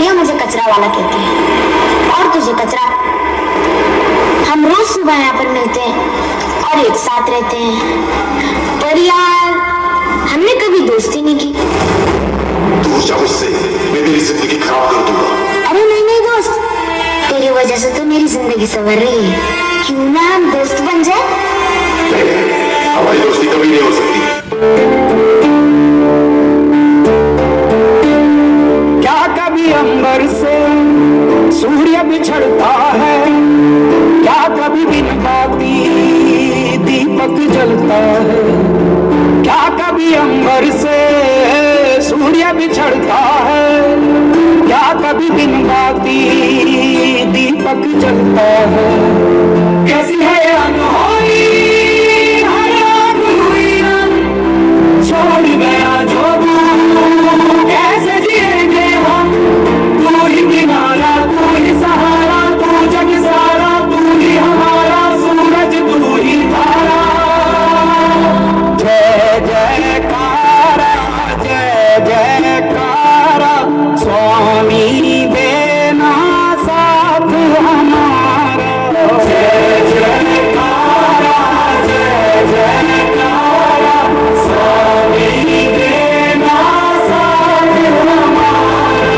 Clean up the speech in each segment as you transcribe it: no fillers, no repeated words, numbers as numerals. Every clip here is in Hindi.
दुनिया मुझे कचरा वाला कहती है और तुझे कचरा। हम रोज सुबह यहाँ पर मिलते हैं और एक साथ रहते हैं, पर यार हमने कभी दोस्ती नहीं की। दूर जा मुझसे, मैं तेरी जिंदगी खराब कर दूंगा। अरे नहीं नहीं दोस्त, तेरी वजह से तो मेरी जिंदगी संवर रही है, क्यों ना हम दोस्त बन जाए? नहीं, हमारी दोस्ती कभी नहीं हो सकती। क्या कभी अंबर से सूर्य बिछड़ता है, क्या कभी बिन बाती दीपक जलता है, क्या कभी अंबर से सूर्य बिछड़ता है, क्या कभी बिन बाती दीपक जलता है। कैसी है अनहोनी छोड़ गया जो तू, कैसे जिएंगे हम, तू ही किनारा तू ही सहारा, तू जग सारा तू ही हमारा, सूरज तू ही तारा। जय जयकारा जय जयकारा, स्वामी देना साथ हमारा। जय जयकारा जय जयकारा, स्वामी देना साथ हमारा।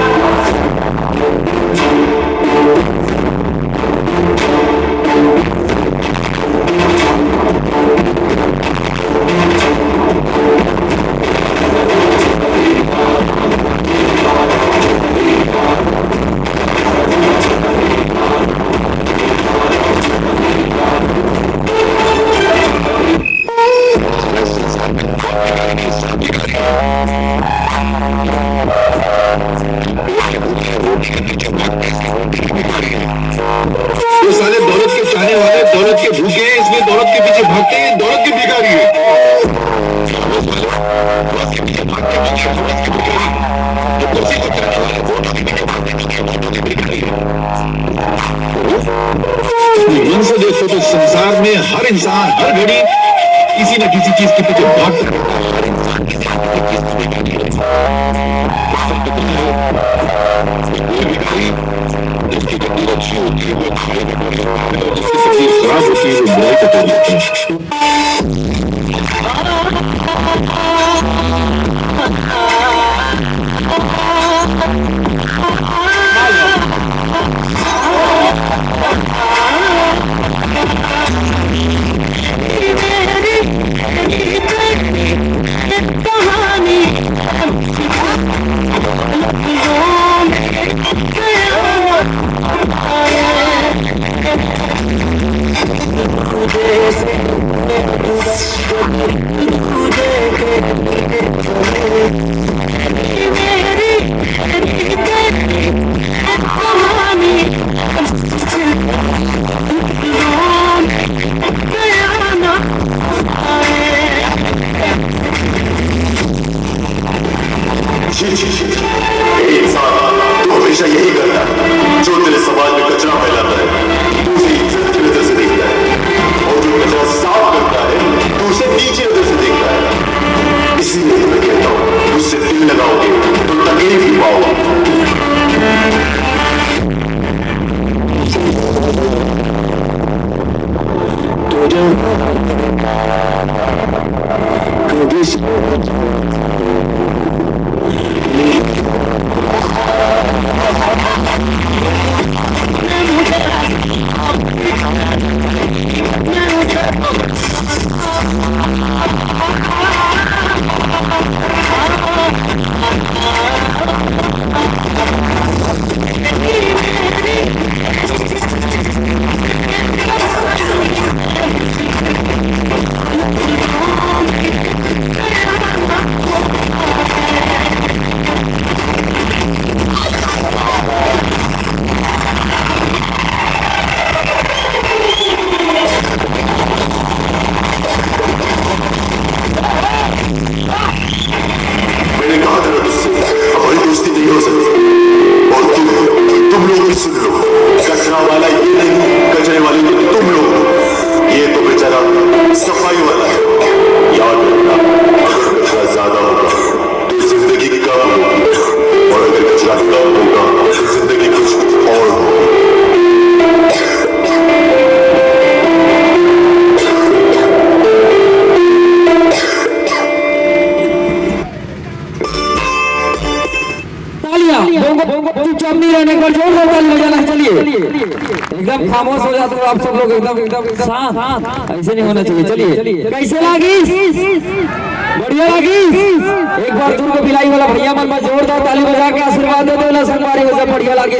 ये साले दौलत के चाहने वाले दौलत के भूखे हैं, इसलिए दौलत के पीछे भागते हैं, दौलत के भिखारी है। मन से देखो तो संसार में हर इंसान हर घड़ी किसी न किसी चीज के पीछे भागता है। हर इंसान किसी न किसी चीज के पीछे जिसकी तकदीर अच्छी होती है वो खाए पकड़ लेता है, जिसकी तकदीर खराब होती है वो बुराई पकड़ लेता है। इंसान तो हमेशा यही करता है, जो तेरे समाज में कचरा फैलाता है तो उसे इज्जत की नजर से देखता है, और जो कचरा साफ करता है तो उसे नीचे नजर से देखता है। इसीलिए मैं कहता हूँ उससे दिल लगाओगे तो तकलीफ ही पाओगे। चुपचाप नहीं रहने पर जोर ताली बजाना है। चलिए एकदम खामोश हो जाते हो आप सब लोग, एकदम शांत, ऐसे नहीं होना चाहिए। चलिए कैसे लगी? बढ़िया लगी? एक बार दूर को बिलाई वाला भैया मन में जोरदार ताली बजा के आशीर्वाद दे दो ना, संगवारी वैसे बढ़िया लगी।